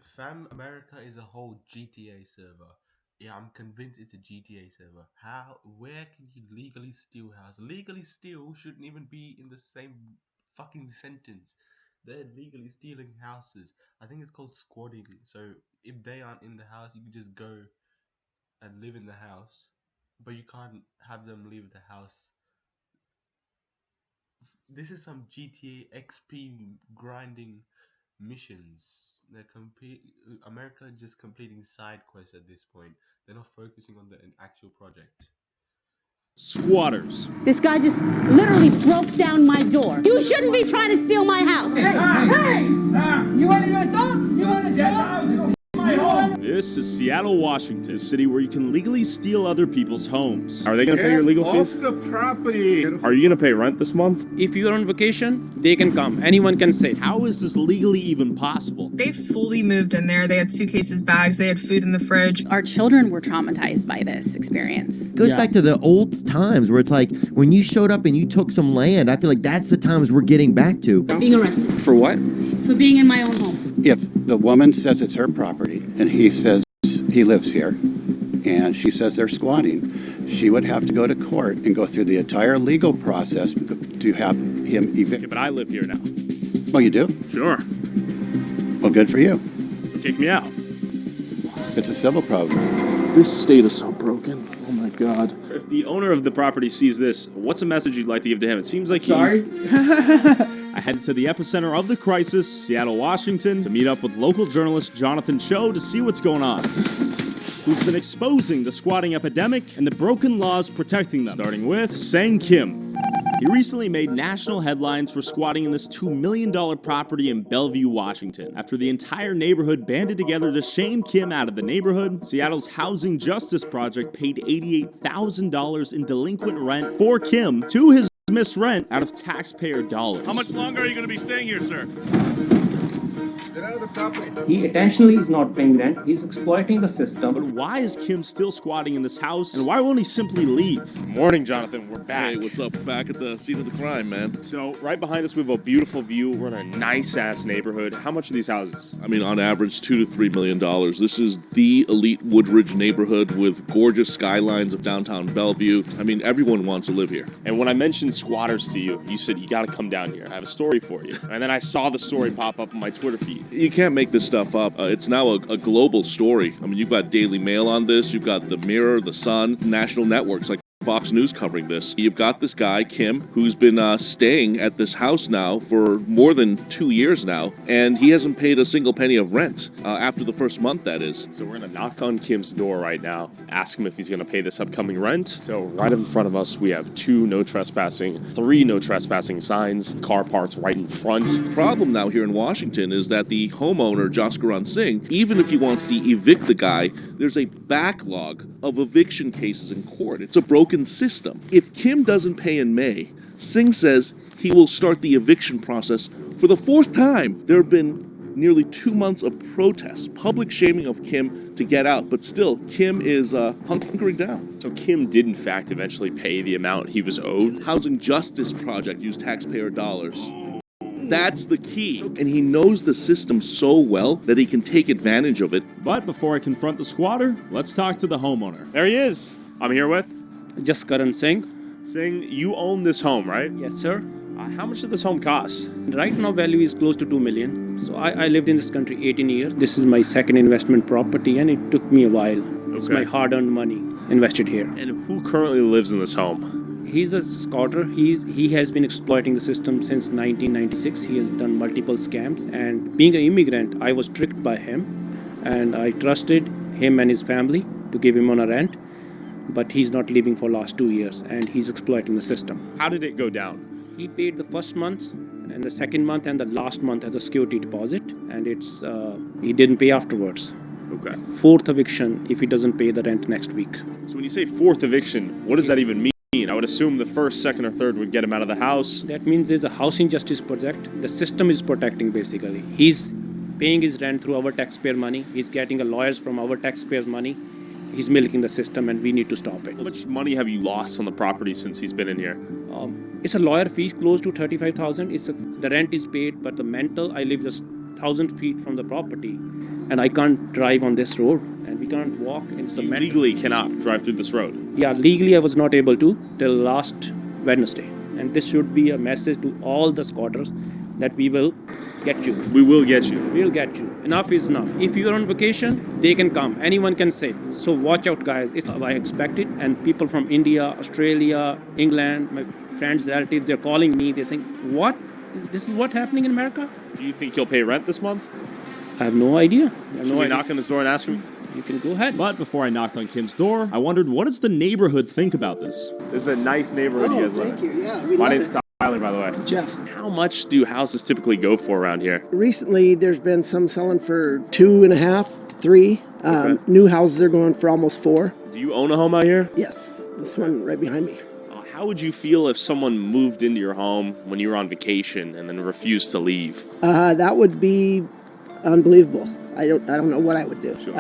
Fam America is a whole GTA server. Yeah, I'm convinced it's a GTA server. How? Where can you legally steal house? Legally steal shouldn't even be in the same fucking sentence. They're legally stealing houses. I think it's called squatting. So if they aren't in the house, you can just go and live in the house, but you can't have them leave the house. This is some GTA XP grinding missions. America just completing side quests at this point. They're not focusing on an actual project. Squatters. This guy just literally broke down my door. You shouldn't be trying to steal my house. Hey! You want to do assault? You want to assault? This is Seattle, Washington, a city where you can legally steal other people's homes. Are they going to pay your legal fees? Off the property. Are you going to pay rent this month? If you're on vacation, they can come. Anyone can stay. How is this legally even possible? They fully moved in there. They had suitcases, bags, they had food in the fridge. Our children were traumatized by this experience. It goes back to the old times where it's like when you showed up and you took some land, I feel like that's the times we're getting back to. Being arrested For what? for being in my own home. If the woman says it's her property and he says he lives here and she says they're squatting, she would have to go to court and go through the entire legal process to have him Okay, evicted. but I live here now. Oh, you do? Sure. Well, good for you. Kick me out. It's a civil problem. This state is so broken. Oh my God. If the owner of the property sees this, what's a message you'd like to give to him? It seems like Sorry? I headed to the epicenter of the crisis, Seattle, Washington, to meet up with local journalist Jonathan Cho to see what's going on. Who's been exposing the squatting epidemic and the broken laws protecting them, starting with Sang Kim. He recently made national headlines for squatting in this $2 million property in Bellevue, Washington. After the entire neighborhood banded together to shame Kim out of the neighborhood, Seattle's Housing Justice Project paid $88,000 in delinquent rent for Kim to his missed rent out of taxpayer dollars. How much longer are you going to be staying here, sir? Get out of the property. He intentionally is not paying rent. He's exploiting the system. But why is Kim still squatting in this house, and why won't he simply leave? Morning, Jonathan. We're back. Hey, what's up? Back at the scene of the crime, man. So, right behind us, we have a beautiful view. We're in a nice-ass neighborhood. How much are these houses? I mean, on average, $2 to $3 million. This is the elite Woodridge neighborhood with gorgeous skylines of downtown Bellevue. I mean, everyone wants to live here. And when I mentioned squatters to you, you said you got to come down here. I have a story for you. And then I saw the story pop up on my Twitter feed. You can't make this stuff up. It's now a global story. I mean, you've got Daily Mail on this. You've got The Mirror, The Sun, national networks like Fox News covering this. You've got this guy, Kim, who's been staying at this house now for more than 2 years now, and he hasn't paid a single penny of rent after the first month, that is. So we're going to knock on Kim's door right now, ask him if he's going to pay this upcoming rent. So right in front of us, we have 2 no trespassing, 3 no trespassing signs, car parked right in front. The problem now here in Washington is that the homeowner, Jaskaran Singh, even if he wants to evict the guy, there's a backlog of eviction cases in court. It's a broken system. If Kim doesn't pay in May, Singh says he will start the eviction process for the 4th time. There have been nearly 2 months of protests, public shaming of Kim to get out, but still, Kim is hunkering down. So Kim did in fact eventually pay the amount he was owed. Housing Justice Project used taxpayer dollars. That's the key. And he knows the system so well that he can take advantage of it. But before I confront the squatter, let's talk to the homeowner. There he is. I'm here with Jaskaran Singh. Singh. You own this home, right? Yes, sir. How much did this home cost? Right now, value is close to $2 million. So I lived in this country 18 years. This is my second investment property, and it took me a while. It's my hard-earned money invested here. And who currently lives in this home? He's a squatter. He has been exploiting the system since 1996. He has done multiple scams. And being an immigrant, I was tricked by him. And I trusted him and his family to give him on a rent. But he's not leaving for last 2 years. And he's exploiting the system. How did it go down? He paid the first month and the second month and the last month as a security deposit. And he didn't pay afterwards. Okay. 4th eviction if he doesn't pay the rent next week. So when you say 4th eviction, what does that even mean? I would assume the 1st, 2nd, or 3rd would get him out of the house. That means there's a housing justice project. The system is protecting basically. He's paying his rent through our taxpayer money. He's getting lawyers from our taxpayers' money. He's milking the system and we need to stop it. How much money have you lost on the property since he's been in here? It's a lawyer fee close to $35,000. The rent is paid, but the mental, I live just 1,000 feet from the property, and I can't drive on this road, and we can't walk in You cement. legally cannot drive through this road. Yeah, legally I was not able to till last Wednesday. And this should be a message to all the squatters that we will get you. We will get you. We'll get you. Enough is enough. If you're on vacation, they can come. Anyone can sit. So watch out, guys. It's what I expected. And people from India, Australia, England, my friends, relatives, they're calling me. They're saying, what? This is what happening in America? Do you think you'll pay rent this month? I have no idea. Should we knock on his door and ask him? You can go ahead. But before I knocked on Kim's door, I wondered, what does the neighborhood think about this? This is a nice neighborhood you guys live in. Thank you. Yeah, we My love name's it. Tyler, by the way. Jeff. How much do houses typically go for around here? Recently, there's been some selling for 2.5, 3. Okay. New houses are going for almost 4. Do you own a home out here? Yes, this one right behind me. How would you feel if someone moved into your home when you were on vacation and then refused to leave? That would be unbelievable. I don't know what I would do. Sure.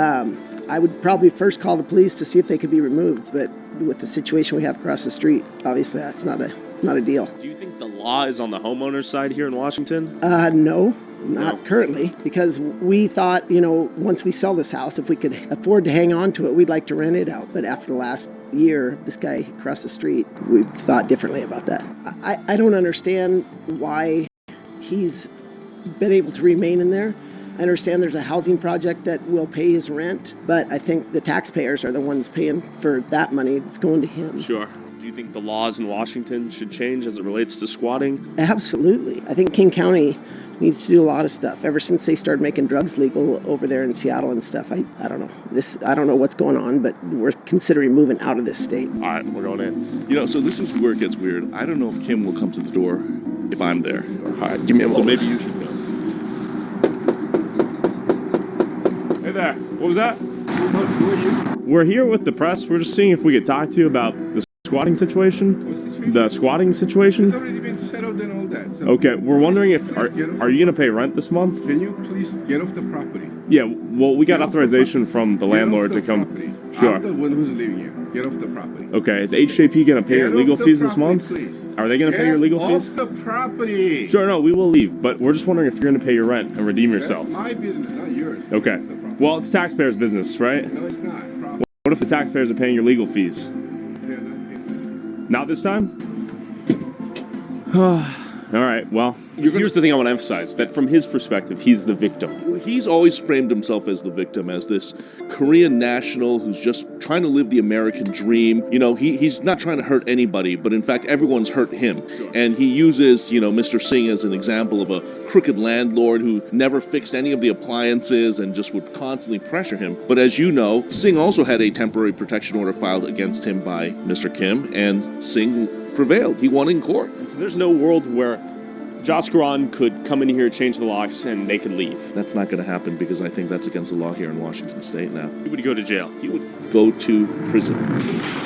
I would probably first call the police to see if they could be removed, but with the situation we have across the street, obviously that's not a deal. Do you think the law is on the homeowner's side here in Washington? No, not currently, because we thought, once we sell this house, if we could afford to hang on to it, we'd like to rent it out. But after the last year, this guy across the street, we've thought differently about that. I don't understand why he's been able to remain in there. I understand there's a housing project that will pay his rent, but I think the taxpayers are the ones paying for that money that's going to him. Sure. Do you think the laws in Washington should change as it relates to squatting? Absolutely. I think King County needs to do a lot of stuff. Ever since they started making drugs legal over there in Seattle and stuff, I don't know. I don't know what's going on, but we're considering moving out of this state. All right, we're going in. So this is where it gets weird. I don't know if Kim will come to the door if I'm there. All right, give me a moment. So maybe you should go. Hey there. What was that? We're here with the press. We're just seeing if we could talk to you about the squatting situation. What's the situation? The squatting situation. It's already been settled and all that. So Okay, we're wondering if please get off are you going to pay rent this month? Can you please get off the property? Yeah. Well, we got Get off the authorization property. from the Get off landlord the to come. property. Sure. I'm the one who's living here. Get off the property. Okay. Is HJP going to pay your Get legal off the fees this property, month? Please. Are they going to pay your legal fees? Get off the property. Sure. No, we will leave, but we're just wondering if you're going to pay your rent and redeem yourself. That's my business, not yours. Get Okay. off the property. Well, it's taxpayers' business, right? No, it's not. What if the taxpayers are paying your legal fees? They're not paying. Not this time? All right, well, here's the thing I want to emphasize, that from his perspective, he's the victim. He's always framed himself as the victim, as this Korean national who's just trying to live the American dream. He's not trying to hurt anybody, but in fact, everyone's hurt him. And he uses, Mr. Singh as an example of a crooked landlord who never fixed any of the appliances and just would constantly pressure him. But as you know, Singh also had a temporary protection order filed against him by Mr. Kim, and Singh prevailed. He won in court. So there's no world where Jaskaran could come in here, change the locks, and they could leave. That's not going to happen because I think that's against the law here in Washington State now. He would go to jail. He would go to prison.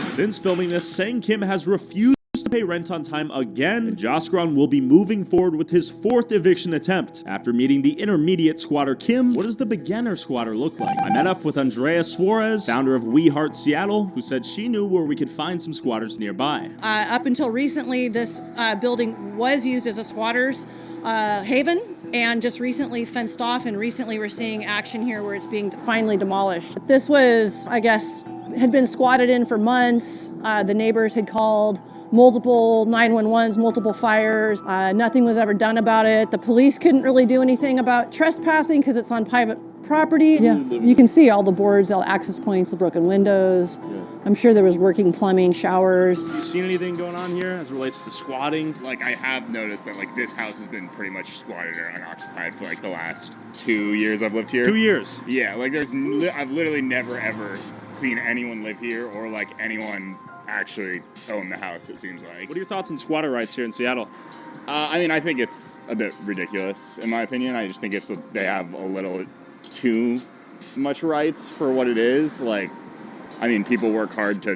Since filming this, Sang Kim has refused to pay rent on time again, and Jaskaran will be moving forward with his 4th eviction attempt. After meeting the intermediate squatter Kim, what does the beginner squatter look like? I met up with Andrea Suarez, founder of We Heart Seattle, who said she knew where we could find some squatters nearby. Up until recently, this building was used as a squatter's haven, and just recently fenced off, and recently we're seeing action here where it's being finally demolished. This was, I guess, had been squatted in for months. The neighbors had called multiple 911s, multiple fires. Nothing was ever done about it. The police couldn't really do anything about trespassing because it's on private property. Yeah, you can see all the boards, all the access points, the broken windows. Yeah. I'm sure there was working plumbing, showers. Have you seen anything going on here as it relates to squatting? I have noticed that this house has been pretty much squatted or unoccupied for the last 2 years I've lived here. 2 years? Yeah, I've literally never ever seen anyone live here or anyone actually own the house, it seems like. What are your thoughts on squatter rights here in Seattle? I think it's a bit ridiculous, in my opinion. I just think they have a little too much rights for what it is. People work hard to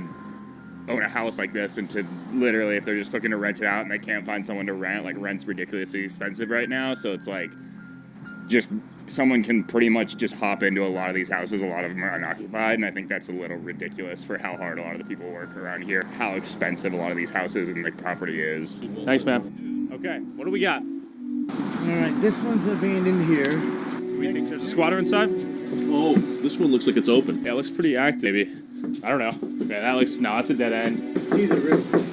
own a house like this, and to literally, if they're just looking to rent it out and they can't find someone to rent, rent's ridiculously expensive right now. So it's just someone can pretty much just hop into a lot of these houses. A lot of them are unoccupied, and I think that's a little ridiculous for how hard a lot of the people work around here, how expensive a lot of these houses and property is. Thanks, man. Okay, what do we got? right, this one's abandoned here. Do we think there's a squatter inside? Oh, this one looks like it's open. Yeah, it looks pretty active. Maybe. I don't know. Yeah, that looks, no, it's a dead end. See the river.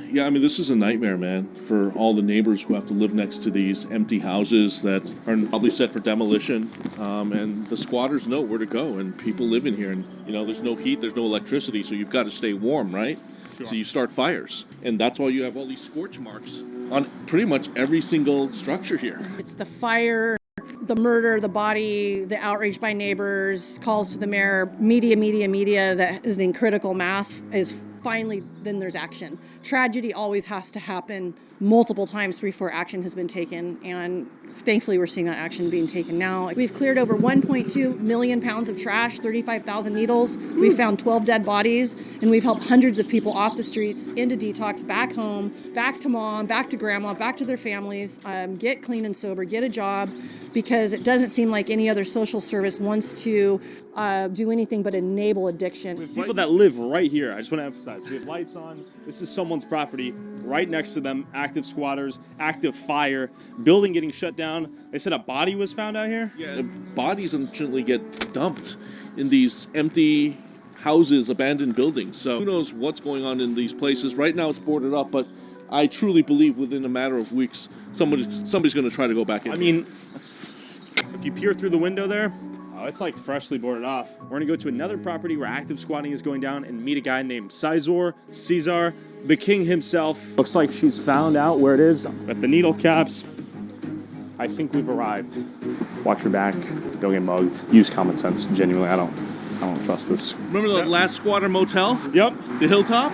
Yeah, I mean, this is a nightmare, man, for all the neighbors who have to live next to these empty houses that are probably set for demolition. And the squatters know where to go, and people live in here. And, you know, there's no heat, there's no electricity, so you've got to stay warm, right? Sure. So you start fires. And that's why you have all these scorch marks on pretty much every single structure here. It's the fire, the murder, the body, the outrage by neighbors, calls to the mayor, media that is in critical mass is finally, then there's action. Tragedy always has to happen multiple times before action has been taken, and thankfully we're seeing that action being taken now. We've cleared over 1.2 million pounds of trash, 35,000 needles. We've found 12 dead bodies, and we've helped hundreds of people off the streets into detox, back home, back to mom, back to grandma, back to their families, get clean and sober, get a job, because it doesn't seem like any other social service wants to do anything but enable addiction. People that live right here, I just want to emphasize, we have lights on. This is someone's property. Right next to them, active squatters, active fire, building getting shut down. They said a body was found out here? Yeah, bodies unfortunately get dumped in these empty houses, abandoned buildings. So who knows what's going on in these places. Right now it's boarded up, but I truly believe within a matter of weeks, somebody's going to try to go back in. I mean, if you peer through the window there, oh, it's like freshly boarded off. We're going to go to another property where active squatting is going down and meet a guy named Caesar, the king himself. Looks like she's found out where it is at the needle caps. I think we've arrived. Watch your back. Don't get mugged. Use common sense. Genuinely, I don't trust this. Remember the last squatter motel? Yep. The hilltop?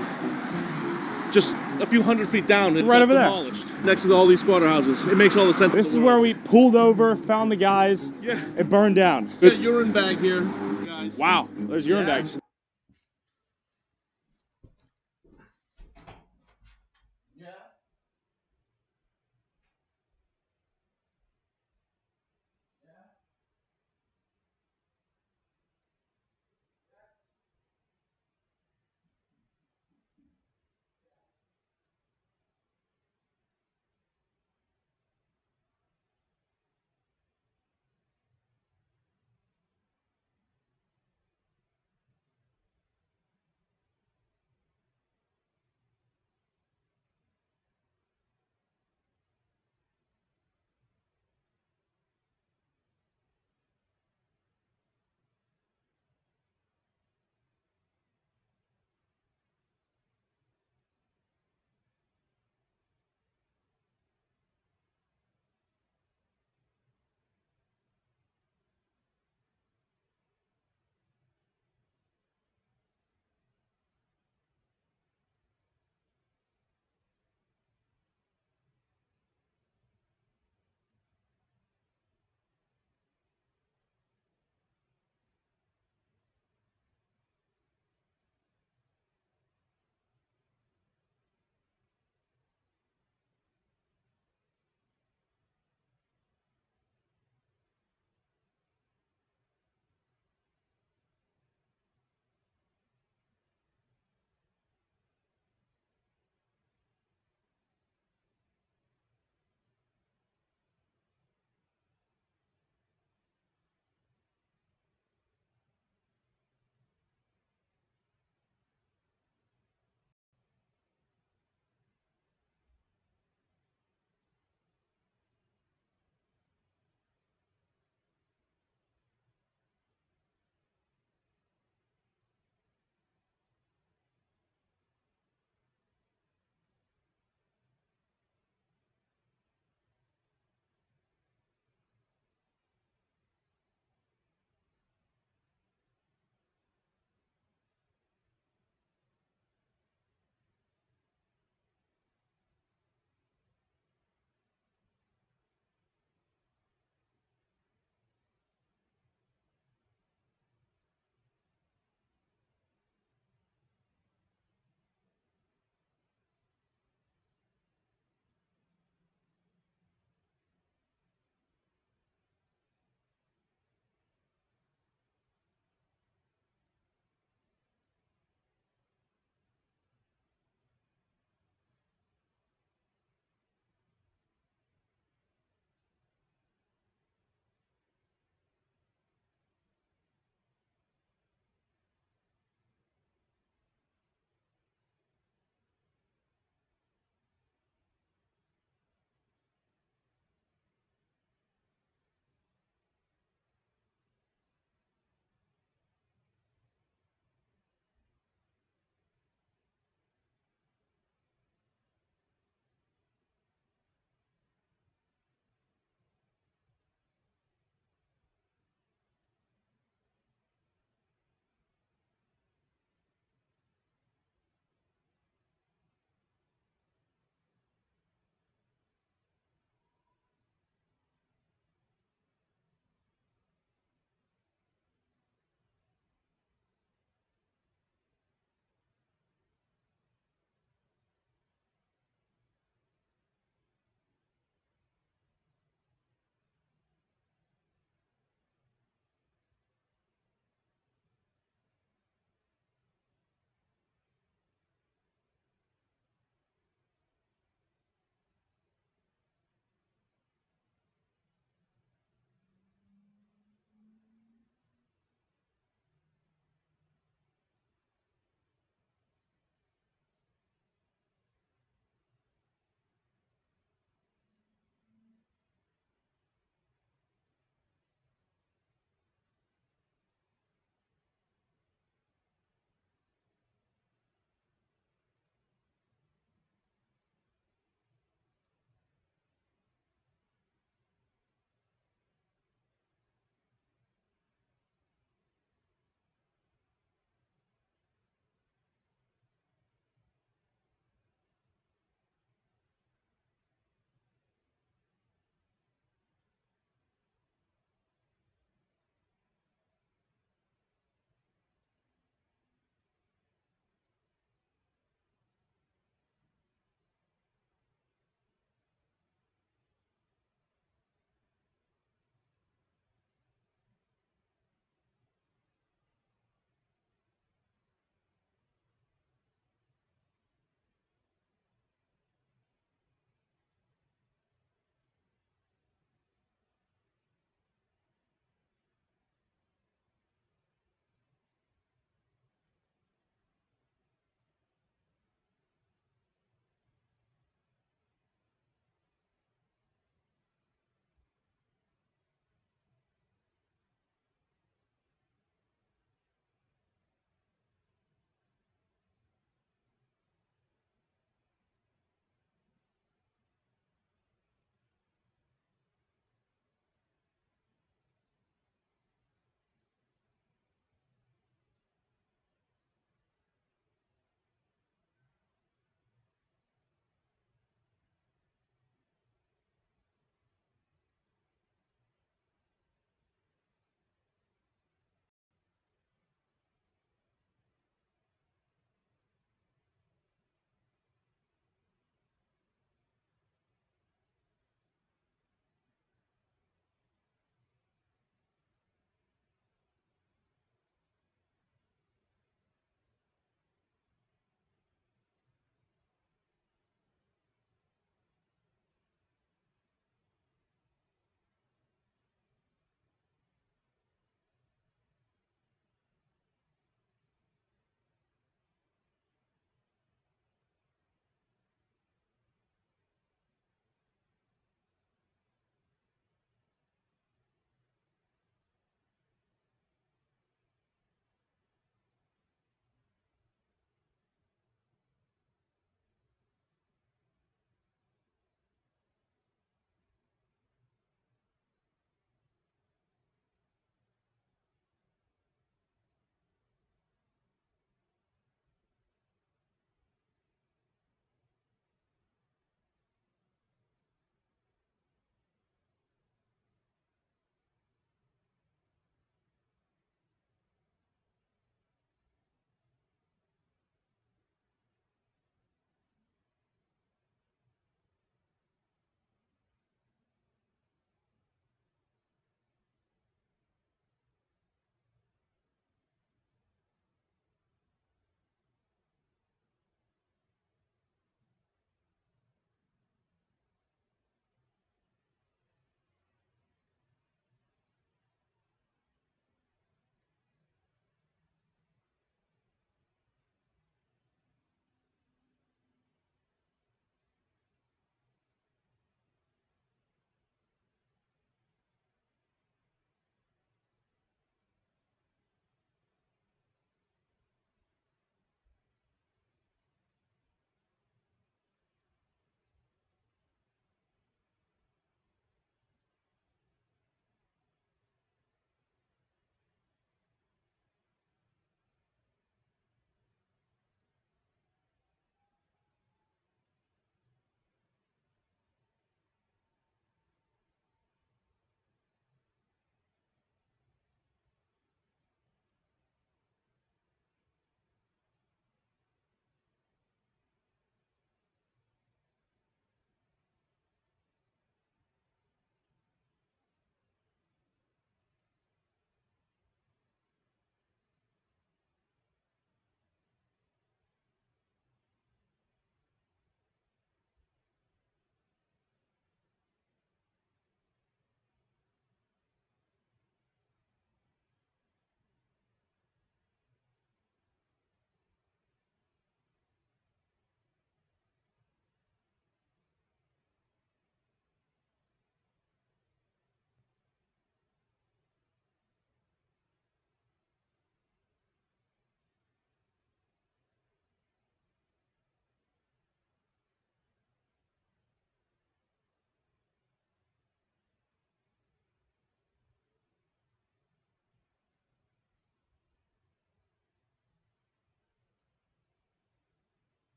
Just a few hundred feet down. It right got over demolished. There. Next to all these squatter houses. It makes all the sense. This is where we pulled over, found the guys. Yeah. It burned down. Got urine bag here, guys. Wow. There's urine bags.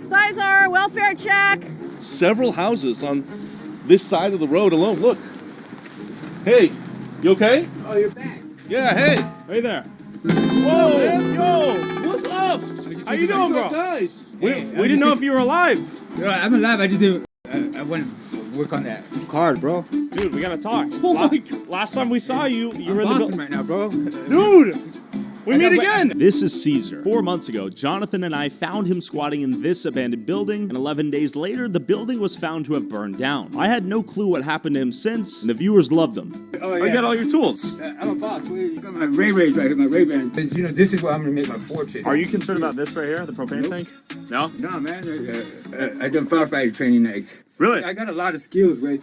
Sizar, welfare check. Several houses on this side of the road alone. Look. Hey, you okay? Oh, you're back. Yeah, hey. Hey there. Whoa, man, yo, what's up? How you doing, bro? Guys. We didn't know if you were alive. I'm alive. I just didn't. I went to work on that card, bro. Dude, we gotta talk. Last time we saw you, you were in the Boston right now, bro. Dude! We meet again! This is Caesar. 4 months ago, Jonathan and I found him squatting in this abandoned building, and 11 days later, the building was found to have burned down. I had no clue what happened to him since, and the viewers loved him. Oh, yeah. I got all your tools. I'm a boss. You got my Ray-Bans right here, my Ray-Bans. You know, this is where I'm going to make my fortune. Are you concerned about this right here, the propane tank? No? No, man. I done firefighter training, like. Really? I got a lot of skills, Ray.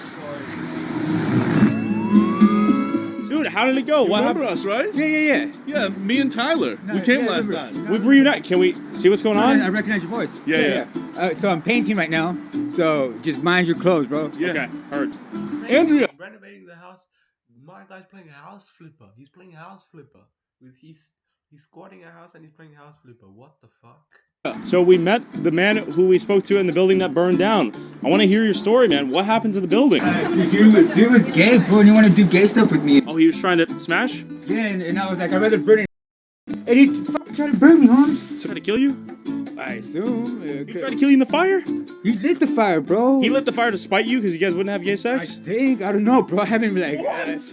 Dude, how did it go? What Remember happened? us, right? Yeah. Yeah, me and Tyler. We came last time. We've reunited. Can we see what's going on? I recognize your voice. Yeah. So I'm painting right now. So just mind your clothes, bro. Yeah. Okay, heard. Andrea. Renovating the house. My guy's playing a house flipper. He's playing a house flipper. He's squatting a house and he's playing house flipper. What the fuck? So we met the man who we spoke to in the building that burned down. I want to hear your story, man. What happened to the building? He was gay, bro, and he wanted to do gay stuff with me. Oh, he was trying to smash? Yeah, and I was like, I'd rather burn it. And he tried to burn me, homie. Trying to kill you? I assume. He tried to kill you in the fire? He lit the fire, bro. He lit the fire to spite you because you guys wouldn't have gay sex? I don't know, bro. I haven't been like.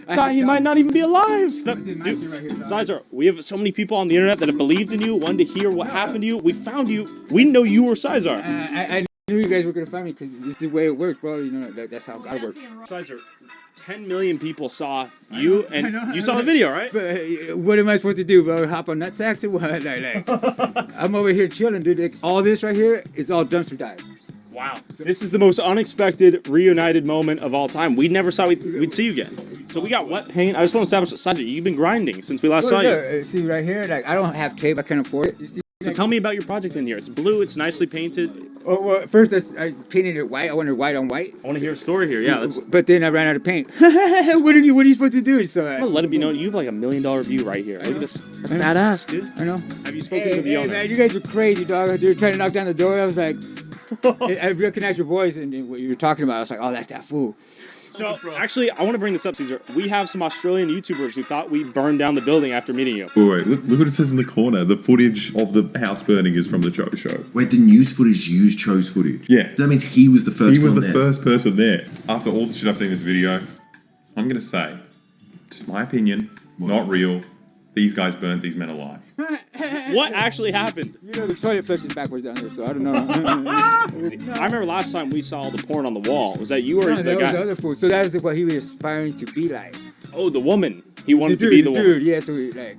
I thought he might not even be alive. No, dude, Sizar, we have so many people on the internet that have believed in you, wanted to hear what happened to you. We found you. We know you were Sizar. I knew you guys were gonna find me because this is the way it works, bro. You know that's how God works. Sizar, 10 million people saw you, and you saw the video, right? But what am I supposed to do, bro? Hop on nutsacks or what? Like, I'm over here chilling, dude. Like, all this right here is all dumpster dive. Wow. This is the most unexpected reunited moment of all time. We never saw we'd see you again. So we got wet paint. I just want to establish that Sizar, you've been grinding since we last saw you. See right here, like I don't have tape. I can't afford it. You see? So tell me about your project in here. It's blue. It's nicely painted. Oh, well, first I painted it white. I wanted white on white. I want to hear a story here. Yeah, let's. But then I ran out of paint. What are you supposed to do? So I'm gonna let it be known you have like $1 million view right here. Look at this. That's badass, dude. I know. Have you spoken to the owner? Man, you guys were crazy, dog. They were trying to knock down the door. I was like, I recognized your voice and what you were talking about. I was like, oh, that's that fool. So, actually, I want to bring this up, Caesar. We have some Australian YouTubers who thought we burned down the building after meeting you. Wait, look what it says in the corner. The footage of the house burning is from the Cho show. Wait, the news footage used Cho's footage? Yeah. That means he was the first He was one the there. first person there. After all the shit I've seen in this video, I'm going to say, just my opinion, not real. These guys burnt these men alive. What actually happened? You know, the toilet flushes backwards down there, so I don't know. I remember last time we saw the porn on the wall. Was that you or No, the that was guy? the other fool. So that is what he was aspiring to be like. Oh, the woman. He wanted to be the woman. Dude, yeah, so like,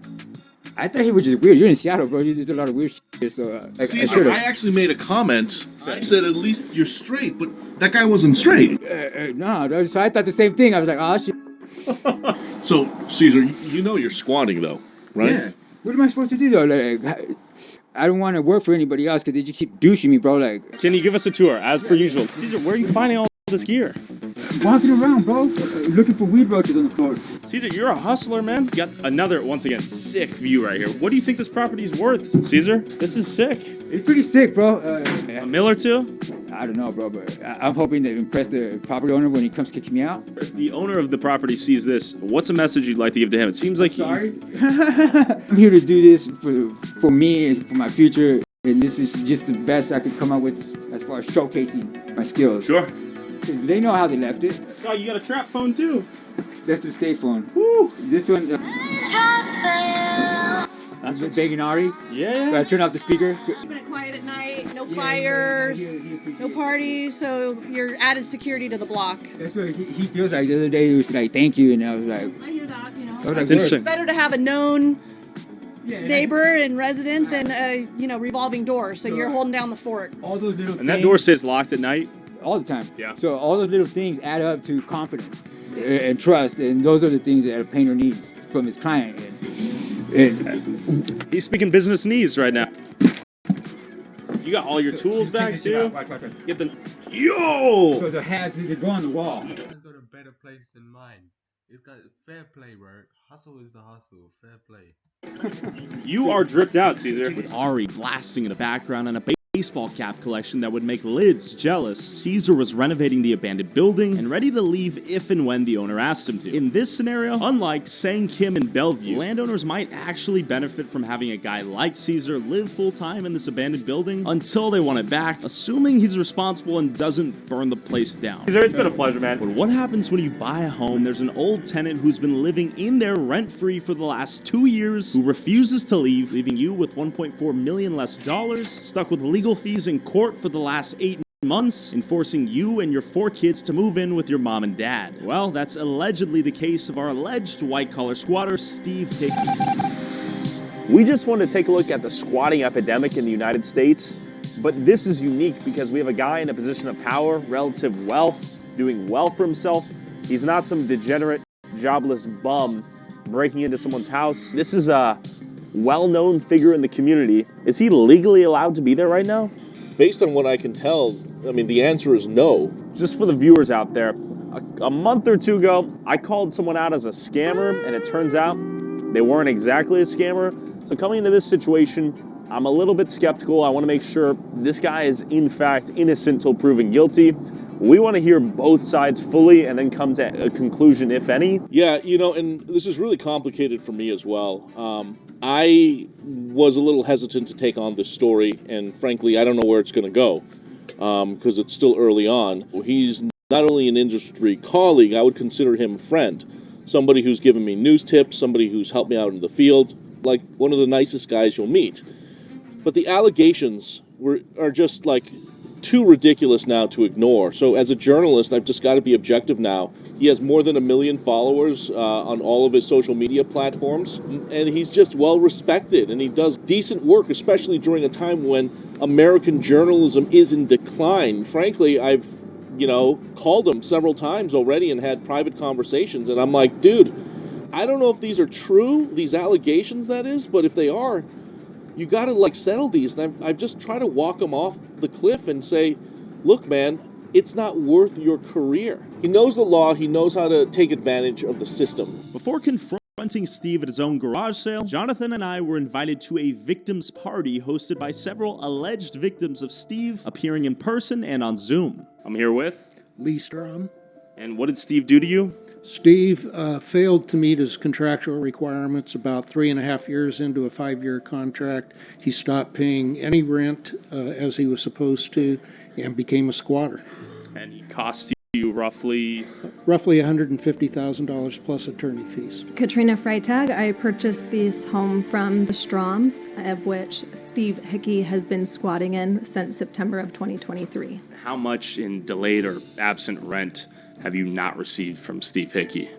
I thought he was just weird. You're in Seattle, bro. There's a lot of weird shit here, so Caesar, I actually made a comment. I said at least you're straight, but that guy wasn't straight. No, so I thought the same thing. I was like, oh, shit. So, Caesar, you know you're squatting, though, right? Yeah. What am I supposed to do, though? Like, I don't want to work for anybody else because they just keep douching me, bro. Like, can you give us a tour, as per usual? Caesar, where are you finding all this gear? Walking around, bro. Looking for weed roaches on the floor. Caesar, you're a hustler, man. You got another, once again, sick view right here. What do you think this property is worth, Caesar? This is sick. It's pretty sick, bro. A mill or two? I don't know, bro, but I'm hoping to impress the property owner when he comes kicking me out. If the owner of the property sees this, what's a message you'd like to give to him? It seems like Sorry. I'm here to do this for me and for my future, and this is just the best I could come up with as far as showcasing my skills. Sure. They know how they left it. Oh, you got a trap phone too. That's the state phone. Woo! This one. That's what begging Ari. Yeah. I turn off the speaker. Keeping it quiet at night, no fires, no parties, so you're added security to the block. That's what he feels like. The other day he was like, "Thank you," and I was like, I hear that, you know. That's interesting. It's better to have a known neighbor and resident than a revolving door. So you're holding down the fort. All those little And that door sits locked at night? All the time. Yeah. So all those little things add up to confidence and trust, and those are the things that a painter needs from his client. And he's speaking business needs right now. You got all your tools back too. Watch. Get the So the hats they go on the wall. He's got a better place than mine. He's got fair play, bro. Hustle is the hustle. Fair play. You are dripped out, Caesar. With Ari blasting in the background and a baseball cap collection that would make Lids jealous, Caesar was renovating the abandoned building and ready to leave if and when the owner asked him to. In this scenario, unlike Sang Kim and Bellevue, landowners might actually benefit from having a guy like Caesar live full-time in this abandoned building until they want it back, assuming he's responsible and doesn't burn the place down. Caesar, it's been a pleasure, man. But what happens when you buy a home and there's an old tenant who's been living in there rent-free for the last 2 years, who refuses to leave, leaving you with $1.4 million less dollars, stuck with legal fees in court for the last 8 months, enforcing you and your 4 kids to move in with your mom and dad? Well, that's allegedly the case of our alleged white-collar squatter, Steve Hickey. We just wanted to take a look at the squatting epidemic in the United States, but this is unique because we have a guy in a position of power, relative wealth, doing well for himself. He's not some degenerate, jobless bum breaking into someone's house. This is a well-known figure in the community. Is he legally allowed to be there right now? Based on what I can tell, I mean, the answer is no. Just for the viewers out there, a month or 2 ago, I called someone out as a scammer, and it turns out they weren't exactly a scammer. So coming into this situation, I'm a little bit skeptical. I want to make sure this guy is in fact innocent till proven guilty. We want to hear both sides fully and then come to a conclusion, if any. Yeah, you know, and this is really complicated for me as well. I was a little hesitant to take on this story, and frankly, I don't know where it's going to go because it's still early on. He's not only an industry colleague, I would consider him a friend, somebody who's given me news tips, somebody who's helped me out in the field, like one of the nicest guys you'll meet. But the allegations are just like too ridiculous now to ignore. So as a journalist, I've just got to be objective now. He has more than 1 million followers on all of his social media platforms, and he's just well respected, and he does decent work, especially during a time when American journalism is in decline. Frankly, I've, called him several times already and had private conversations, and I'm like, dude, I don't know if these are true, these allegations that is, but if they are, you got to settle these. And I've just tried to walk him off the cliff and say, look, man, it's not worth your career. He knows the law. He knows how to take advantage of the system. Before confronting Steve at his own garage sale, Jonathan and I were invited to a victims party hosted by several alleged victims of Steve, appearing in person and on Zoom. I'm here with Lee Strom. And what did Steve do to you? Steve failed to meet his contractual requirements about 3.5 years into a 5-year contract. He stopped paying any rent as he was supposed to and became a squatter. And he cost you roughly $150,000 plus attorney fees. Katrina Freitag. I purchased this home from the Stroms, of which Steve Hickey has been squatting in since September of 2023. How much in delayed or absent rent have you not received from Steve Hickey?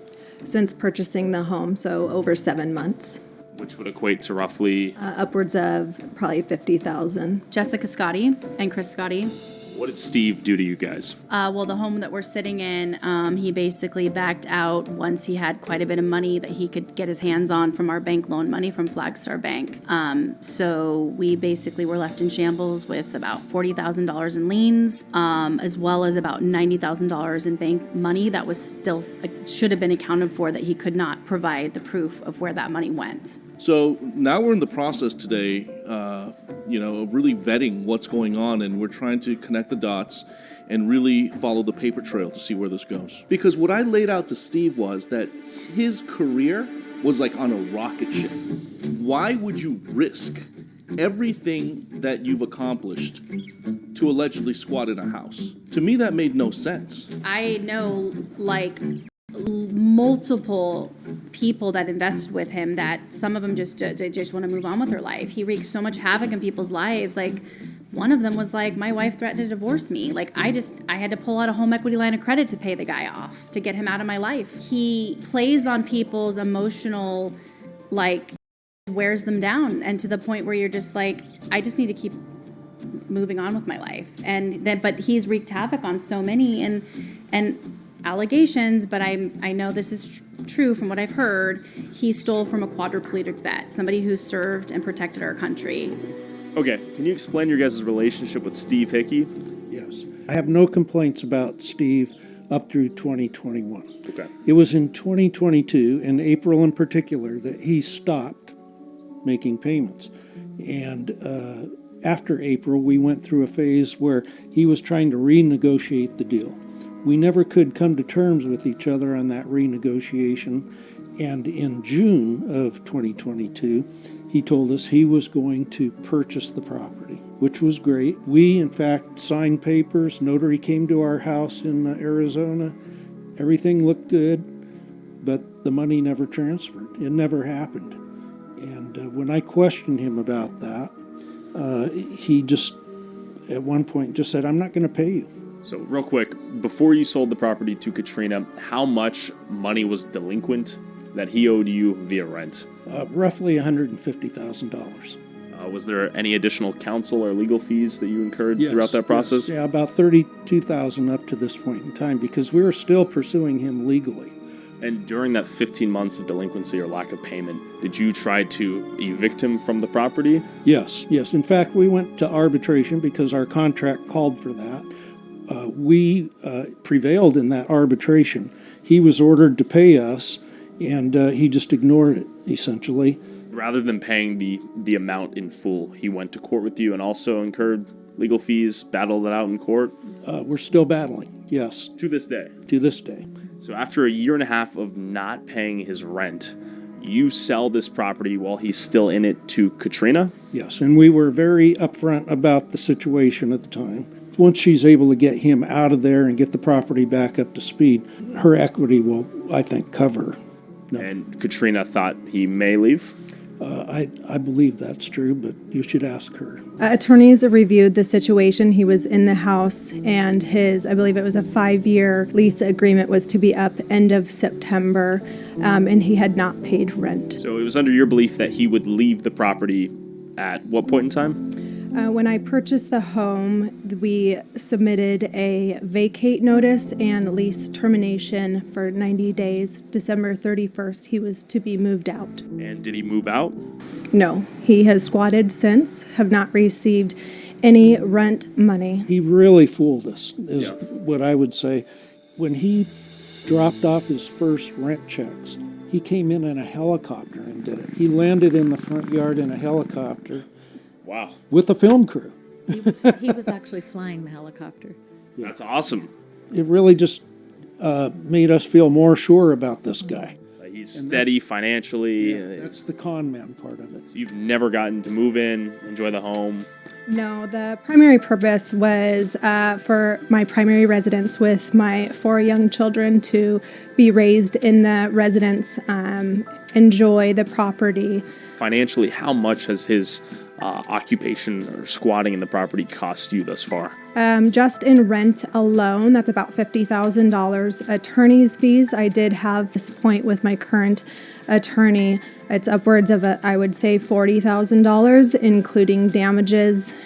Since purchasing the home, so over 7 months. Which would equate to roughly? Upwards of probably $50,000. Jessica Scotti and Chris Scotti. What did Steve do to you guys? Well, the home that we're sitting in, he basically backed out once he had quite a bit of money that he could get his hands on from our bank loan money from Flagstar Bank. So we basically were left in shambles with about $40,000 in liens, as well as about $90,000 in bank money that was still should have been accounted for that he could not provide the proof of where that money went. So now we're in the process today, of really vetting what's going on, and we're trying to connect the dots and really follow the paper trail to see where this goes. Because what I laid out to Steve was that his career was like on a rocket ship. Why would you risk everything that you've accomplished to allegedly squat in a house? To me, that made no sense. I know, multiple people that invested with him that some of them just want to move on with their life. He wreaked so much havoc in people's lives. One of them was my wife threatened to divorce me. I had to pull out a home equity line of credit to pay the guy off to get him out of my life. He plays on people's emotional, wears them down, and to the point where you're just I just need to keep moving on with my life. But he's wreaked havoc on so many and allegations, but I know this is true from what I've heard. He stole from a quadriplegic vet, somebody who served and protected our country. Okay, can you explain your guys' relationship with Steve Hickey? Yes. I have no complaints about Steve up through 2021. Okay. It was in 2022, in April in particular, that he stopped making payments. And After April, we went through a phase where he was trying to renegotiate the deal. We never could come to terms with each other on that renegotiation, and in June of 2022, he told us he was going to purchase the property, which was great. We, in fact, signed papers. Notary came to our house in Arizona. Everything looked good, but the money never transferred. It never happened. And when I questioned him about that, he just, at one point, just said, "I'm not going to pay you." So real quick, before you sold the property to Katrina, how much money was delinquent that he owed you via rent? Roughly $150,000. Was there any additional counsel or legal fees that you incurred throughout that process? Yes. Yeah, about $32,000 up to this point in time, because we were still pursuing him legally. And during that 15 months of delinquency or lack of payment, did you try to evict him from the property? Yes. In fact, we went to arbitration because our contract called for that. We prevailed in that arbitration. He was ordered to pay us, and he just ignored it, essentially. Rather than paying the amount in full, he went to court with you and also incurred legal fees, battled it out in court? We're still battling, yes. To this day? To this day. So after a year and a half of not paying his rent, you sell this property while he's still in it to Katrina? Yes, and we were very upfront about the situation at the time. Once she's able to get him out of there and get the property back up to speed, her equity will, I think, cover. No. And Katrina thought he may leave? I believe that's true, but you should ask her. Attorneys reviewed the situation. He was in the house, and his, I believe it was a 5-year lease agreement, was to be up end of September, and he had not paid rent. So it was under your belief that he would leave the property at what point in time? When I purchased the home, we submitted a vacate notice and lease termination for 90 days. December 31st, he was to be moved out. And did he move out? No, he has squatted since, have not received any rent money. He really fooled us, is what I would say. When he dropped off his first rent checks, he came in a helicopter and did it. He landed in the front yard in a helicopter. Wow. With a film crew. He was actually flying the helicopter. That's awesome. It really just made us feel more sure about this guy. He's steady financially. Yeah, that's the con man part of it. You've never gotten to move in, enjoy the home. No, the primary purpose was for my primary residence with my 4 young children to be raised in the residence, enjoy the property. Financially, how much has his occupation or squatting in the property cost you thus far? Just in rent alone, that's about $50,000. Attorney's fees, I did have this point with my current attorney. It's upwards of, I would say, $40,000, including damages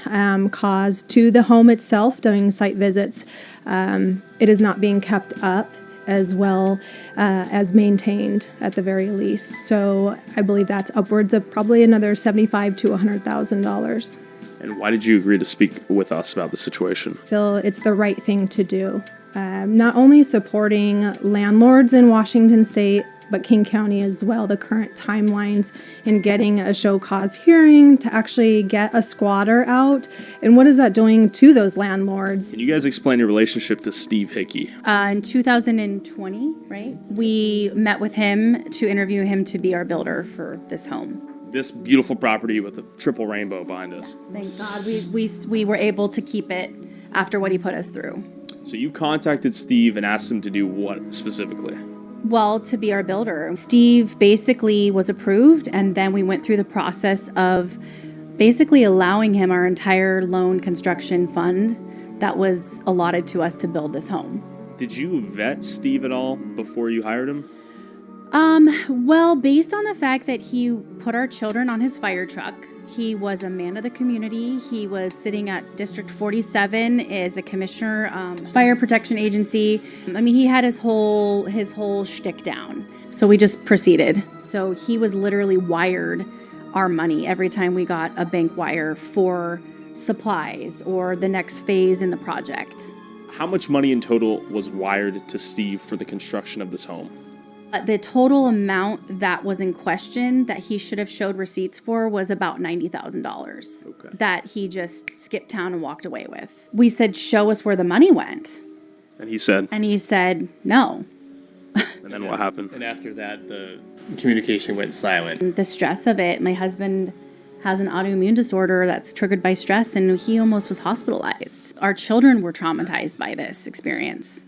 caused to the home itself during site visits. It is not being kept up as well as maintained at the very least. So I believe that's upwards of probably another $75,000 to $100,000. And why did you agree to speak with us about the situation? I feel it's the right thing to do. Not only supporting landlords in Washington State, but King County as well, the current timelines in getting a show cause hearing to actually get a squatter out. And what is that doing to those landlords? Can you guys explain your relationship to Steve Hickey? In 2020, right, we met with him to interview him to be our builder for this home. This beautiful property with a triple rainbow behind us. Thank God we were able to keep it after what he put us through. So you contacted Steve and asked him to do what specifically? Well, to be our builder. Steve basically was approved, and then we went through the process of basically allowing him our entire loan construction fund that was allotted to us to build this home. Did you vet Steve at all before you hired him? Well, based on the fact that he put our children on his fire truck, he was a man of the community. He was sitting at District 47 as a commissioner, fire protection agency. I mean, he had his whole shtick down. So we just proceeded. So he was literally wired our money every time we got a bank wire for supplies or the next phase in the project. How much money in total was wired to Steve for the construction of this home? The total amount that was in question that he should have showed receipts for was about $90,000 that he just skipped town and walked away with. We said, show us where the money went. And he said, no. and then what happened? And after that, the communication went silent. The stress of it, my husband has an autoimmune disorder that's triggered by stress, and he almost was hospitalized. Our children were traumatized by this experience.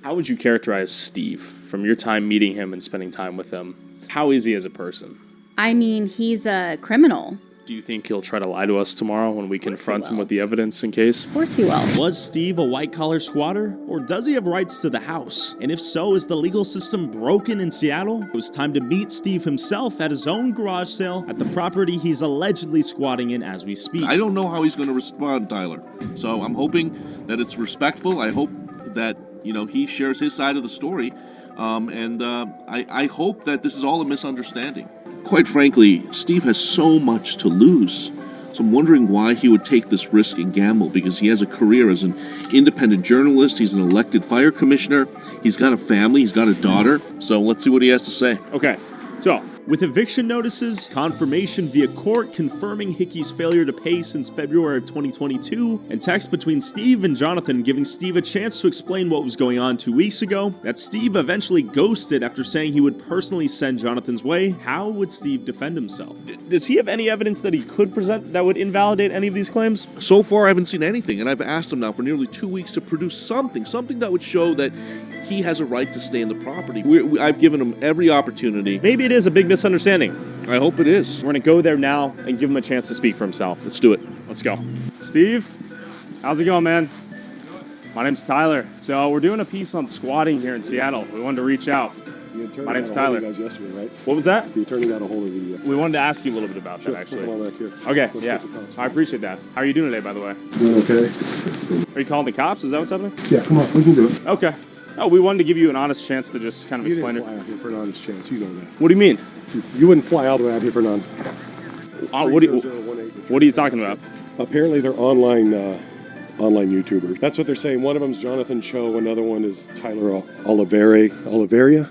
How would you characterize Steve from your time meeting him and spending time with him? How is he as a person? I mean, he's a criminal. Do you think he'll try to lie to us tomorrow when we confront him with the evidence in case? Of course he will. Was Steve a white-collar squatter, or does he have rights to the house? And if so, is the legal system broken in Seattle? It was time to meet Steve himself at his own garage sale at the property he's allegedly squatting in as we speak. I don't know how he's going to respond, Tyler. So I'm hoping that it's respectful. I hope that, he shares his side of the story. I hope that this is all a misunderstanding. Quite frankly, Steve has so much to lose. So I'm wondering why he would take this risk and gamble, because he has a career as an independent journalist. He's an elected fire commissioner. He's got a family. He's got a daughter. So let's see what he has to say. Okay, so with eviction notices, confirmation via court confirming Hickey's failure to pay since February of 2022, and text between Steve and Jonathan giving Steve a chance to explain what was going on 2 weeks ago, that Steve eventually ghosted after saying he would personally send Jonathan's way, how would Steve defend himself? Does he have any evidence that he could present that would invalidate any of these claims? So far, I haven't seen anything, and I've asked him now for nearly 2 weeks to produce something that would show that he has a right to stay in the property. I've given him every opportunity. Maybe it is a big misunderstanding. I hope it is. We're going to go there now and give him a chance to speak for himself. Let's do it. Let's go. Steve, how's it going, man? My name's Tyler. So we're doing a piece on squatting here in Seattle. We wanted to reach out. My name's Tyler. You guys yesterday, right? What was that? The attorney got a hold of you. We wanted to ask you a little bit about that, actually. Come on back here. Okay, Let's yeah. get your comments. I appreciate that. How are you doing today, by the way? Doing okay. Are you calling the cops? Is that what's happening? Yeah, come on. We can do it. Okay. Oh, we wanted to give you an honest chance to just kind of explain didn't it. fly out here for an honest chance. You know that. What do you mean? You wouldn't fly all the way out here for none. What are you talking about? Apparently, they're online YouTubers. That's what they're saying. One of them is Jonathan Cho. Another one is Tyler Oliveria.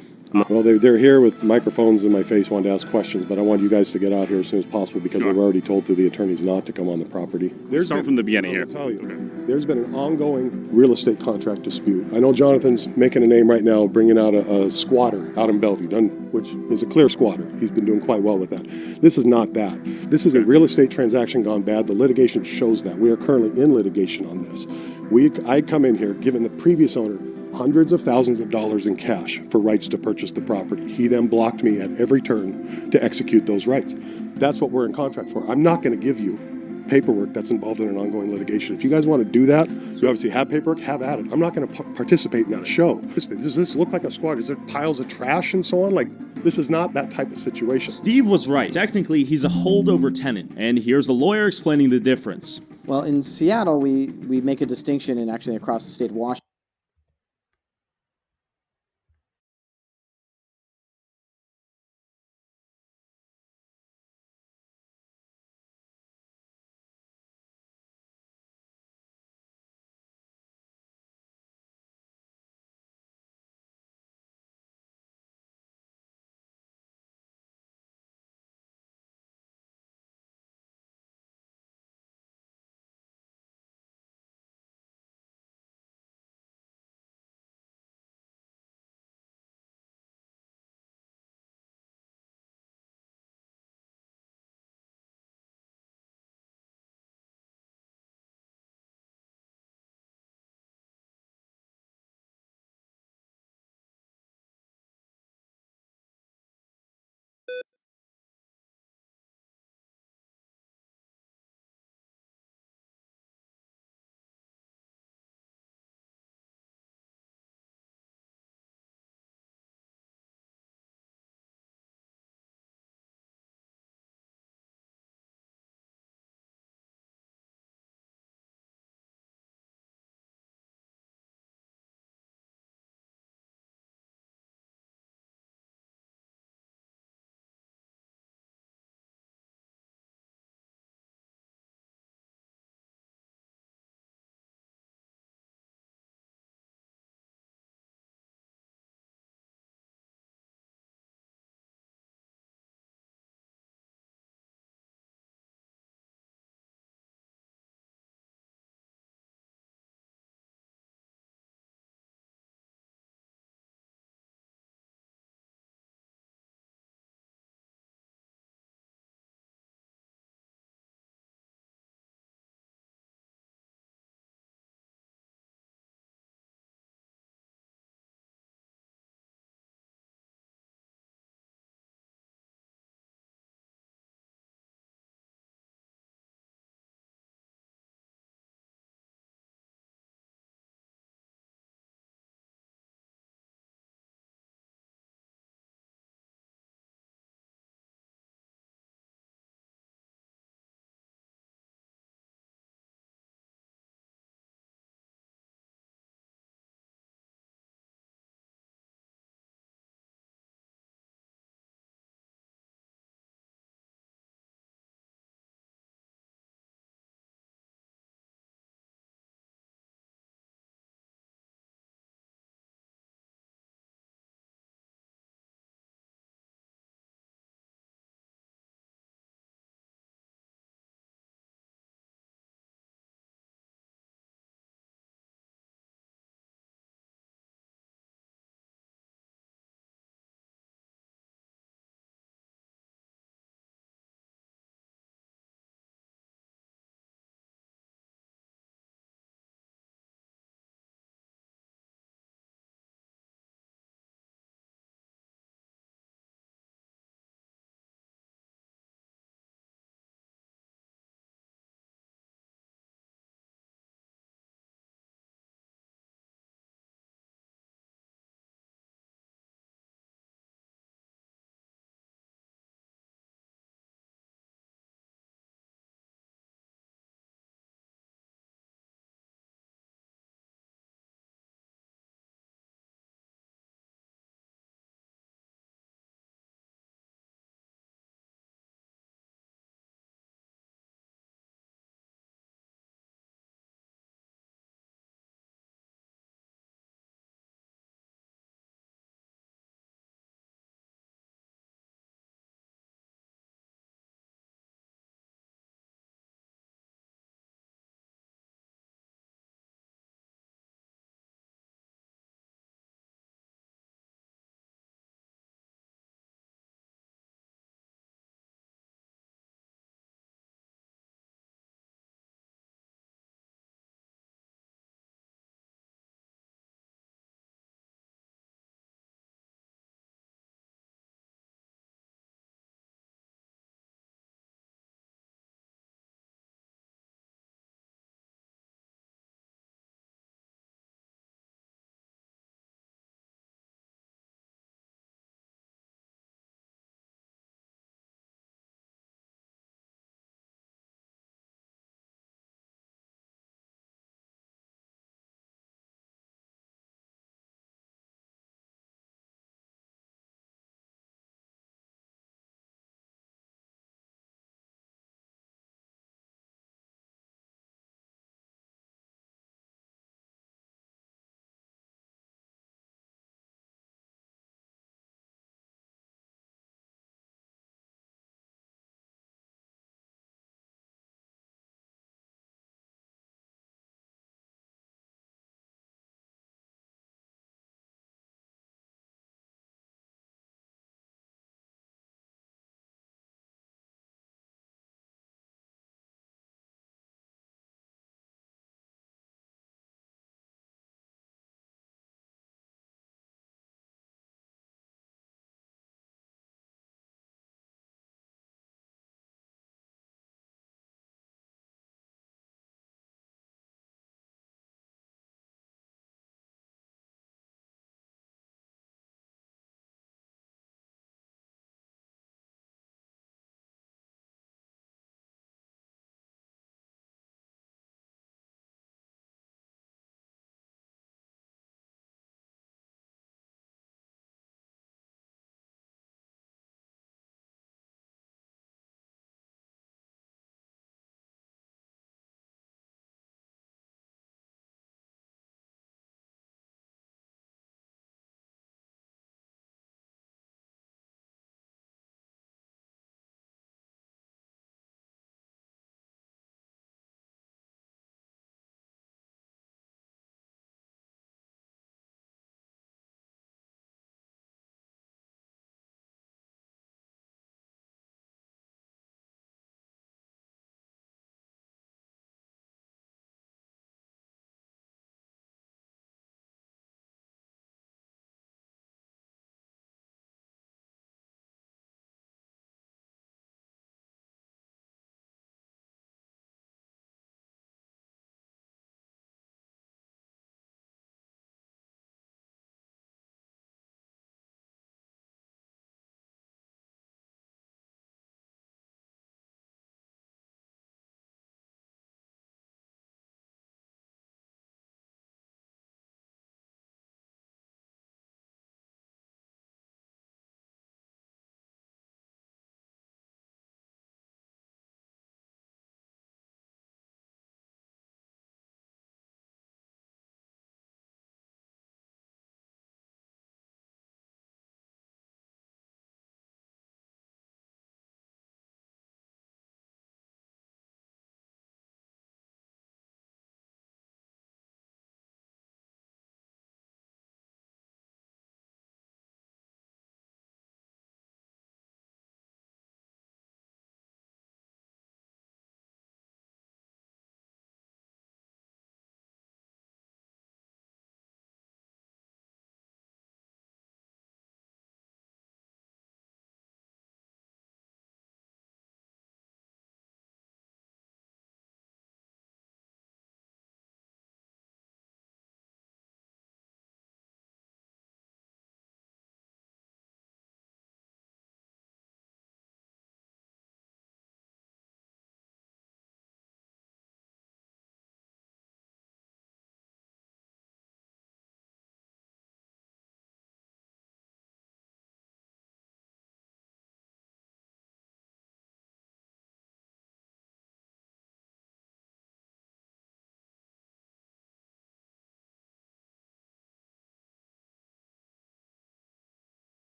Well, they're here with microphones in my face, wanted to ask questions, but I want you guys to get out here as soon as possible because they've already told through the attorneys not to come on the property. Start from the beginning here. I'll tell you, there's been an ongoing real estate contract dispute. I know Jonathan's making a name right now, bringing out a squatter out in Bellevue, which is a clear squatter. He's been doing quite well with that. This is not that. This is a real estate transaction gone bad. The litigation shows that. We are currently in litigation on this. I come in here, given the previous owner hundreds of thousands of dollars in cash for rights to purchase the property. He then blocked me at every turn to execute those rights. That's what we're in contract for. I'm not going to give you paperwork that's involved in an ongoing litigation. If you guys want to do that, you obviously have paperwork, have at it. I'm not going to participate in that show. Does this look like a squad? Is there piles of trash and so on? This is not that type of situation. Steve was right. Technically, he's a holdover tenant, and here's a lawyer explaining the difference. Well, in Seattle, we make a distinction, and actually across the state of Washington,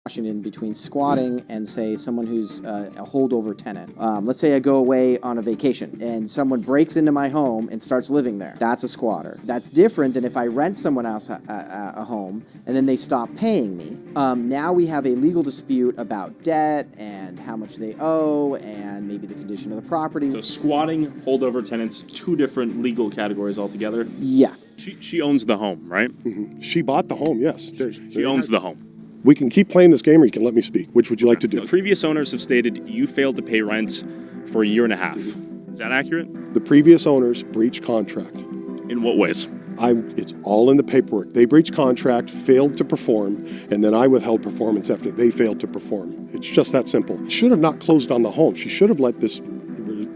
Washington between squatting and, say, someone who's a holdover tenant. Let's say I go away on a vacation and someone breaks into my home and starts living there. That's a squatter. That's different than if I rent someone else a home and then they stop paying me. Now we have a legal dispute about debt and how much they owe and maybe the condition of the property. So squatting, holdover tenants, two different legal categories altogether. Yeah. She owns the home, right? Mm-hmm. She bought the home, yes. She owns the home. We can keep playing this game or you can let me speak. Which would you like to do? The previous owners have stated you failed to pay rent for a year and a half. Is that accurate? The previous owners breached contract. In what ways? It's all in the paperwork. They breached contract, failed to perform, and then I withheld performance after they failed to perform. It's just that simple. She should have not closed on the home. She should have let this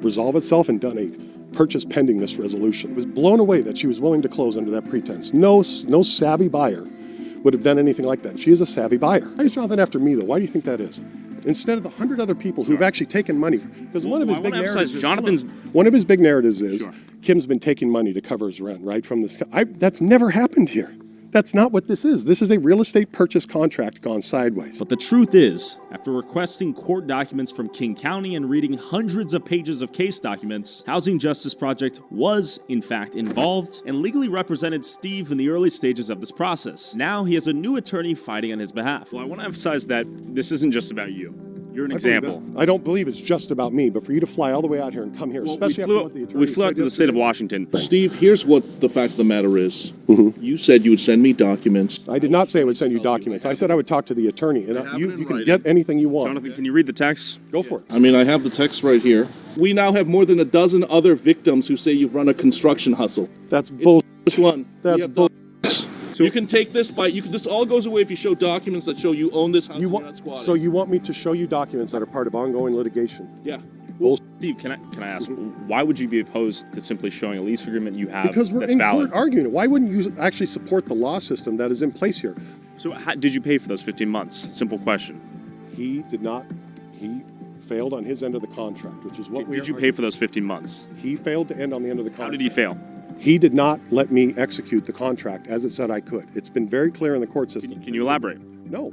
resolve itself and done a purchase pending this resolution. I was blown away that she was willing to close under that pretense. No savvy buyer would have done anything like that. She is a savvy buyer. Why is Jonathan after me, though? Why do you think that is? Instead of the 100 other people who've actually taken money, because one of his big narratives is Kim's been taking money to cover his rent, right? From this, that's never happened here. That's not what this is. This is a real estate purchase contract gone sideways. But the truth is, after requesting court documents from King County and reading hundreds of pages of case documents, Housing Justice Project was, in fact, involved and legally represented Steve in the early stages of this process. Now he has a new attorney fighting on his behalf. Well, I want to emphasize that this isn't just about you. You're an example. I don't believe it's just about me, but for you to fly all the way out here and come here, especially after what the attorney we flew out to the state of Washington. Steve, here's what the fact of the matter is. You said you would send me documents. I did not say I would send you documents. I said I would talk to the attorney, and you can get anything you want. Jonathan, can you read the text? Go for it. I mean, I have the text right here. We now have more than a dozen other victims who say you've run a construction hustle. That's bull. This one. That's bull. So you can take this by this all goes away if you show documents that show you own this house and you're not squatting. So you want me to show you documents that are part of ongoing litigation? Yeah. Well, Steve, can I ask, why would you be opposed to simply showing a lease agreement you have because we're that's in valid? court arguing it. Why wouldn't you actually support the law system that is in place here? So did you pay for those 15 months? Simple question. He did not. He failed on his end of the contract, which is what we. Did you pay for those 15 months? He failed to end on the end of the contract. How did he fail? He did not let me execute the contract as it said I could. It's been very clear in the court system. Can you elaborate? No.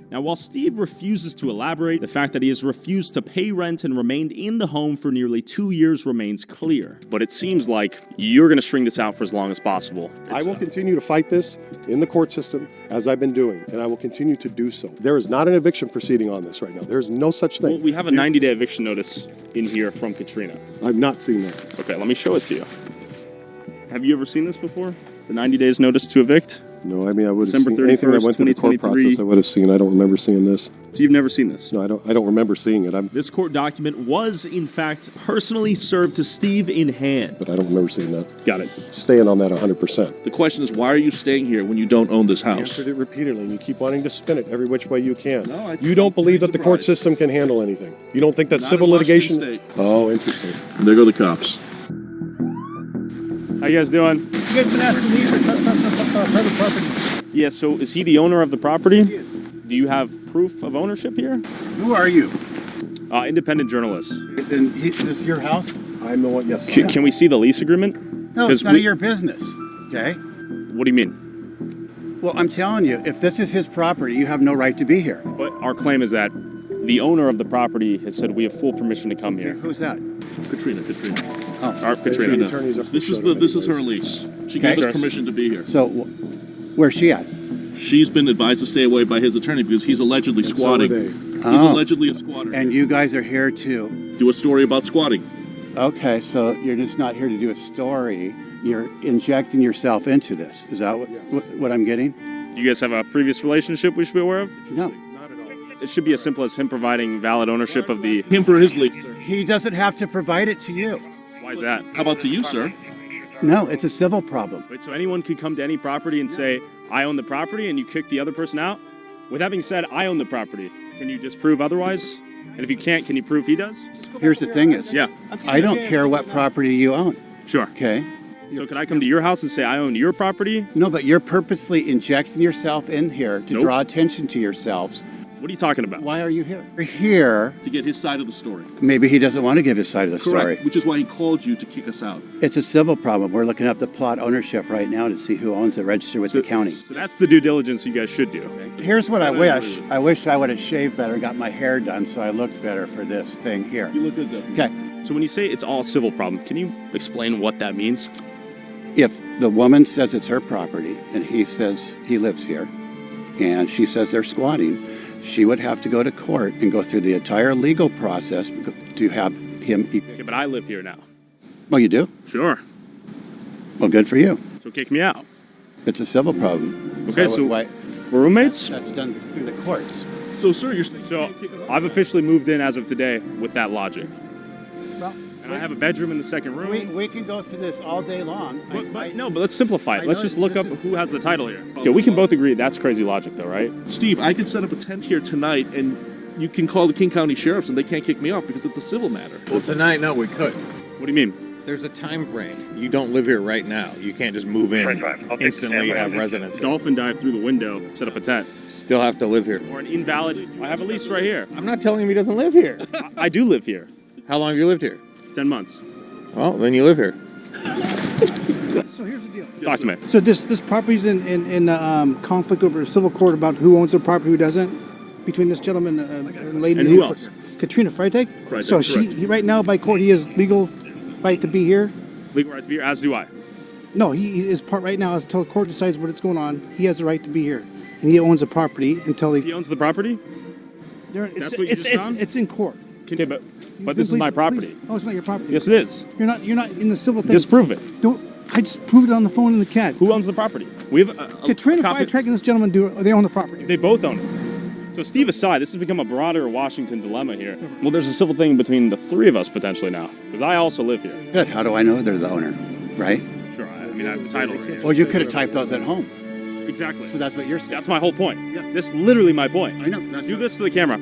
Now, while Steve refuses to elaborate, the fact that he has refused to pay rent and remained in the home for nearly 2 years remains clear. But it seems like you're going to string this out for as long as possible. I will continue to fight this in the court system as I've been doing, and I will continue to do so. There is not an eviction proceeding on this right now. There's no such thing. Well, we have a 90-day eviction notice in here from Katrina. I've not seen that. Okay, let me show it to you. Have you ever seen this before? The 90 days notice to evict? No, I mean, I would have December seen anything that went through the court 2023. process. I would have seen. I don't remember seeing this. So you've never seen this? No, I don't remember seeing it. This court document was, in fact, personally served to Steve in hand. But I don't remember seeing that. Got it. Staying on that 100%. The question is, why are you staying here when you don't own this I house? answered it repeatedly, and you keep wanting to spin it every which way you can. No, you don't believe that the court system can handle anything. You don't think that Not civil in Washington litigation. State. Oh, interesting. There go the cops. How you guys doing? You guys been asking me for private property. Yeah, so is he the owner of the property? He is. Do you have proof of ownership here? Who are you? Independent journalist. Then this is your house? I'm the one, yes. Can we see the lease agreement? No, it's none of your business. Okay? What do you mean? Well, I'm telling you, if this is his property, you have no right to be here. But our claim is that the owner of the property has said we have full permission to come here. Who's that? Katrina. Our Katrina. This is her lease. She gave us permission to be here. So, where's she at? She's been advised to stay away by his attorney because he's allegedly squatting. He's allegedly a squatter. And you guys are here to do a story about squatting. Okay, so you're just not here to do a story. You're injecting yourself into this. Is that what I'm getting? Do you guys have a previous relationship we should be aware of? No. Not at all. It should be as simple as him providing valid ownership of the... Him for his lease. He doesn't have to provide it to you. Why is that? How about to you, sir? No, it's a civil problem. Wait, so anyone could come to any property and say, I own the property, and you kick the other person out? With that being said, I own the property. Can you disprove otherwise? And if you can't, can you prove he does? Here's the thing is, Yeah. I don't care what property you own. Sure. Okay? So could I come to your house and say I own your property? No, but you're purposely injecting yourself in here to draw attention to yourselves What are you talking about? Why are you here? We're here. To get his side of the story. Maybe he doesn't want to give his side of the story. Correct, which is why he called you to kick us out. It's a civil problem. We're looking up the plot ownership right now to see who owns it, registered with the county. So that's the due diligence you guys should do. Here's what I wish. I wish I would have shaved better, got my hair done so I looked better for this thing here. You look good though. Okay. So when you say it's all civil problem, can you explain what that means? If the woman says it's her property and he says he lives here and she says they're squatting, she would have to go to court and go through the entire legal process to have him. Okay, but I live here now. Well, you do? Sure. Well, good for you. So kick me out. It's a civil problem. Okay, so we're roommates? That's done through the courts. So, sir, you're so I've officially moved in as of today with that logic. And I have a bedroom in the second room. We can go through this all day long. But let's simplify it. Let's just look up who has the title here. Okay, we can both agree that's crazy logic, though, right? Steve, I can set up a tent here tonight, and you can call the King County Sheriffs, and they can't kick me off because it's a civil matter. Well, tonight, no, we could. What do you mean? There's a time frame. You don't live here right now. You can't just move in instantly have residence. Dolphin dive through the window, set up a tent. Still have to live here. Or an invalid. I have a lease right here. I'm not telling him he doesn't live here. I do live here. How long have you lived here? 10 months. Well, then you live here. So here's the deal. Talk to me. So this property's in conflict over a civil court about who owns the property, who doesn't, between this gentleman and lady. And who else? Katrina Freitag. Freitag, So correct. he right now by court he has legal right to be here. Legal right to be here, as do I. No, he is part right now until the court decides what's going on. He has the right to be here, and he owns the property until He owns the property? That's what you just found? It's in court. Okay, but this is my property. Oh, it's not your property. Yes, it is. You're not in the civil thing. Disprove it. Don't. I just proved it on the phone in the CAD. Who owns the property? We have Katrina Freitag and this gentleman they own the property. They both own it. So Steve aside, this has become a broader Washington dilemma here. Well, there's a civil thing between the three of us potentially now, because I also live here. Good. How do I know they're the owner? Right? Sure. I mean, I have the title right here. Well, you could have typed those at home. Exactly. So that's what you're saying. That's my whole point. This is literally my point. I know. Do this to the camera.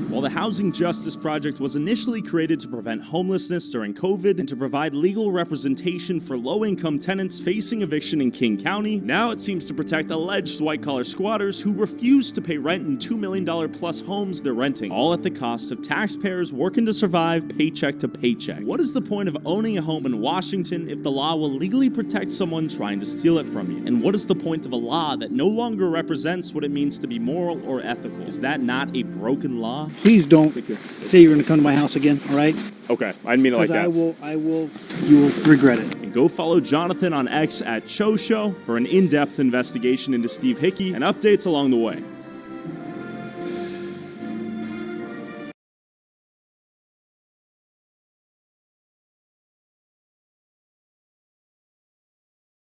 While the Housing Justice Project was initially created to prevent homelessness during COVID and to provide legal representation for low-income tenants facing eviction in King County, now it seems to protect alleged white-collar squatters who refuse to pay rent in $2 million plus homes they're renting, all at the cost of taxpayers working to survive paycheck to paycheck. What is the point of owning a home in Washington if the law will legally protect someone trying to steal it from you? And what is the point of a law that no longer represents what it means to be moral or ethical? Is that not a broken law? Please don't say you're going to come to my house again. All right? Okay, I didn't mean it like that. You will regret it. And go follow Jonathan on X at Cho Show for an in-depth investigation into Steve Hickey and updates along the way.